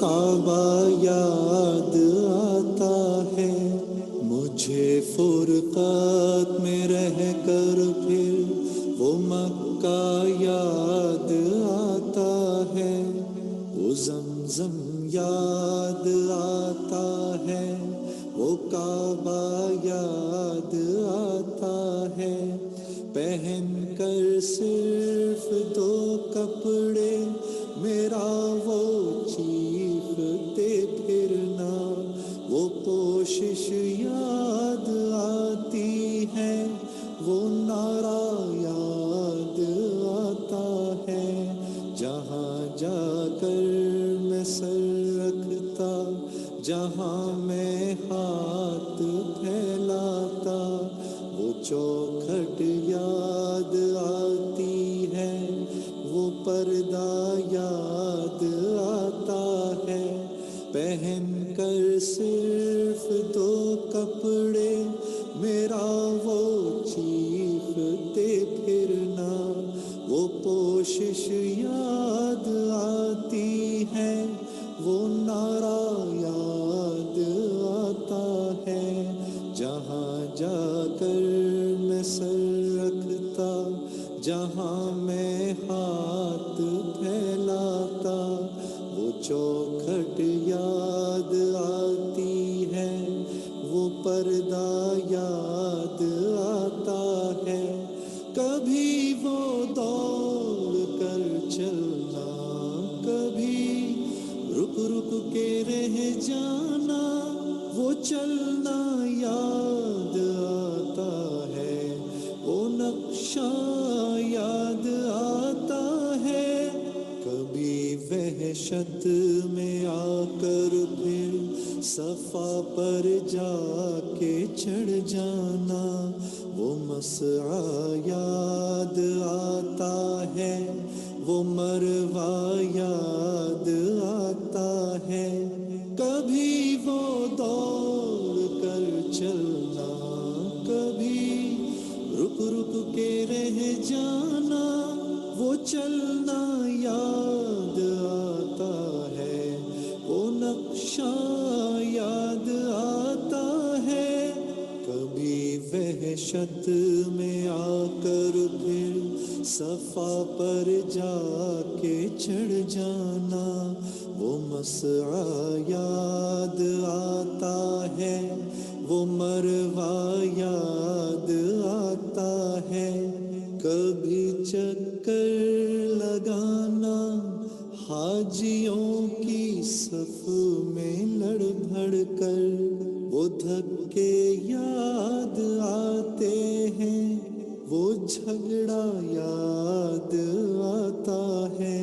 کعبہ یاد آتا ہے، مجھے فرقت میں رہ کر پھر وہ مکہ یاد آتا ہے، وہ زمزم یاد آتا ہے، وہ کعبہ یاد آتا ہے، پہن کر صرف دو کپڑے میرا وہ چیختے پھرنا، وہ کوشش یاد آتی ہے، وہ نعرہ یاد آتا ہے، جہاں جا کر میں سر رکھتا، جہاں میں ہاتھ پھیلاتا، وہ چوکھٹ یاد آتی ہے، وہ پردہ یاد آتا ہے، پہن کر صرف دو کپڑے میرا وہ چیختے پھرنا، وہ کوشش یاد آتی ہے، وہ نعرہ یاد آتا ہے، جہاں جا کر میں سر رکھتا، جہاں میں ہاتھ پھیلاتا، وہ چوکھٹ یاد آتی ہے، وہ پردہ یاد آتا ہے، کبھی وہ دوڑ کر چلنا، کبھی رک رک کے رہ جانا، وہ چلنا یاد آتا ہے، وہ نقشہ یاد آتا ہے، کبھی وحشت میں آ کر پھر صفا پر جا کے چڑھ جانا، وہ مسعی یاد آتا ہے، وہ مروہ یاد آتا ہے، کبھی وہ دوڑ کر چلنا، کبھی رک رک کے رہ جانا، وہ چلنا یاد آتا ہے، وہ نقشہ یاد آتا ہے، کبھی وحشت میں آ کر پھر صفا پر جا کے چڑھ جانا، وہ مسعی یاد آتا ہے، وہ مروہ یاد آتا ہے، کبھی چکر لگانا حاجیوں کی صف میں لڑ بھڑ کر، وہ دھکے یاد آتے ہیں، وہ جھگڑا یاد آتا ہے،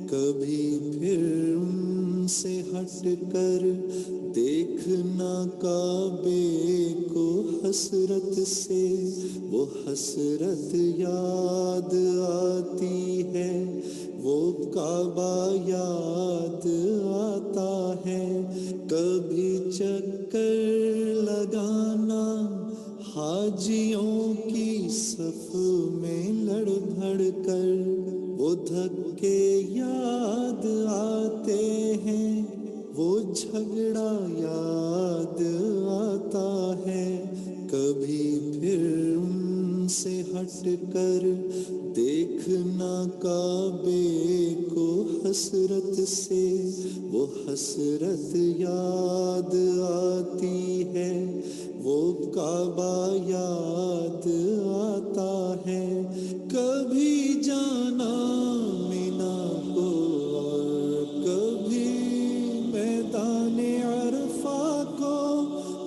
کبھی پھر ان سے ہٹ کر دیکھنا کعبے کو حسرت سے، وہ حسرت یاد آتی ہے، وہ کعبہ یاد آتا ہے، کبھی چکر لگانا حاجیوں کی صف میں لڑ بھڑ کر، وہ دھکے یاد آتے ہیں، وہ جھگڑا یاد آتا ہے، کبھی پھر ان سے ہٹ کر دیکھنا کعبے کو حسرت سے، وہ حسرت یاد آتی ہے، وہ کعبہ یاد آتا ہے، کبھی جانا مینا کو اور کبھی میدان عرفہ کو،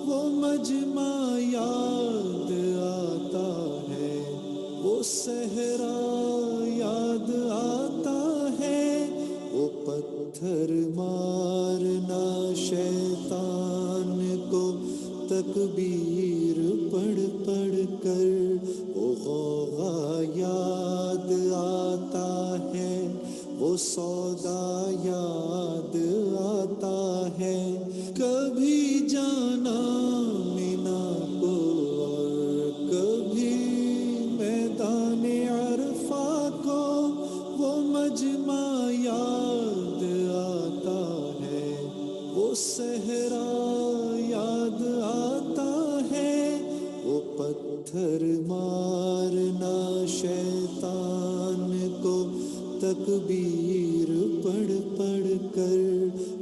وہ مجمع یاد آتا ہے، وہ صحرا یاد آتا ہے، وہ پتھر مارنا شیطان کو تکبیر پڑھ پڑھ کر، وہ غوغا یاد آتا ہے، وہ سودا یاد آتا ہے، کبھی جانا مینا کو اور کبھی میدان عرفہ کو، وہ مجمع یاد آتا ہے، صحرا یاد آتا ہے، وہ پتھر مارنا شیطان کو تکبیر پڑھ پڑھ کر،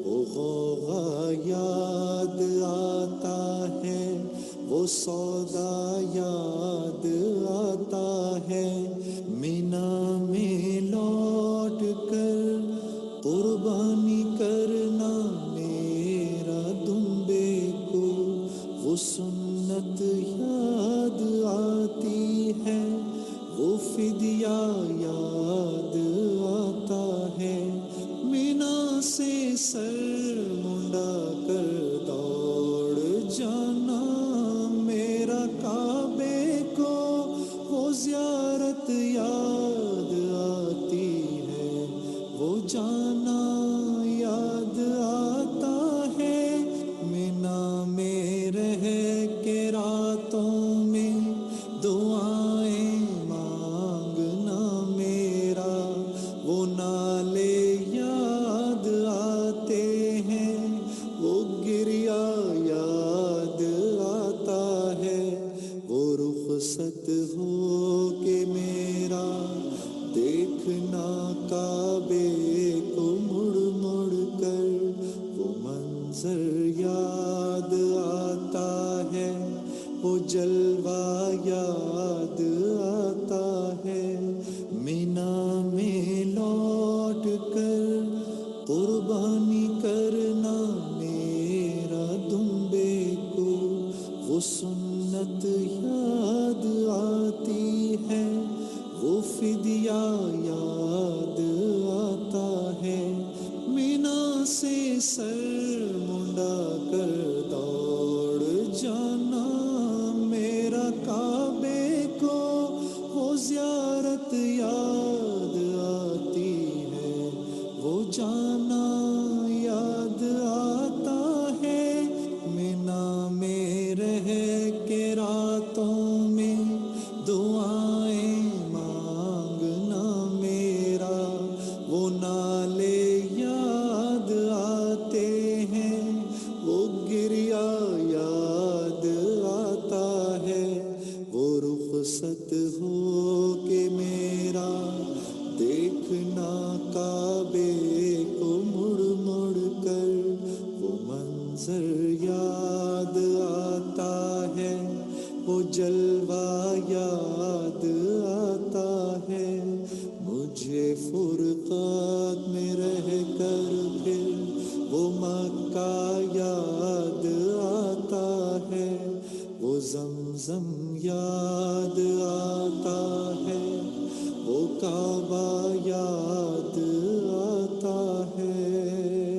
وہ غوغا یاد آتا ہے، وہ سودا یاد آتا ہے، مینا میں لوٹ کر قربانی کرنا میرا دمبے کو، وہ سنت یاد آتی ہے، وہ فدیہ یاد آتا ہے، مینا سے سر منڈا کر دوڑ جانا میرا کعبے کو، وہ زیارت یاد آتی ہے، وہ جانا یاد آتا ہے، مینا میں رہ کے راتوں میں دعائیں مانگنا میرا، وہ نالے یاد آتے ہیں، وہ گریا یاد آتا ہے، وہ رخصت ہو کے میرا دیکھنا کعبے کو مڑ مڑ کر، وہ منظر یاد آتا ہے، وہ جلوہ یاد آتا ہے، مینا میں لوٹ کر قربانی کرنا میرا دمبے کو، وہ سنت یاد آتی ہے، وہ فدیہ یاد آتا ہے، مینا سے سر منڈا کر دوڑ جانا میرا کعبے کو، وہ زیارت یاد آتی ہے، وہ جانا یاد آتا ہے، مینا میں رہ کے راتوں میں دعائیں مانگنا میرا، وہ نالے یاد آتے ہیں، وہ گریا یاد آتا ہے، وہ رخصت ہو کے میرا دیکھنا کعبے کو مڑ مڑ کر، وہ منظر یاد آتا ہے، وہ جلوہ یاد آتا ہے، مجھے فرقات میں رہ کر پھر وہ مکہ یاد آتا ہے، وہ زمزم یاد آتا ہے، وہ کعبہ یاد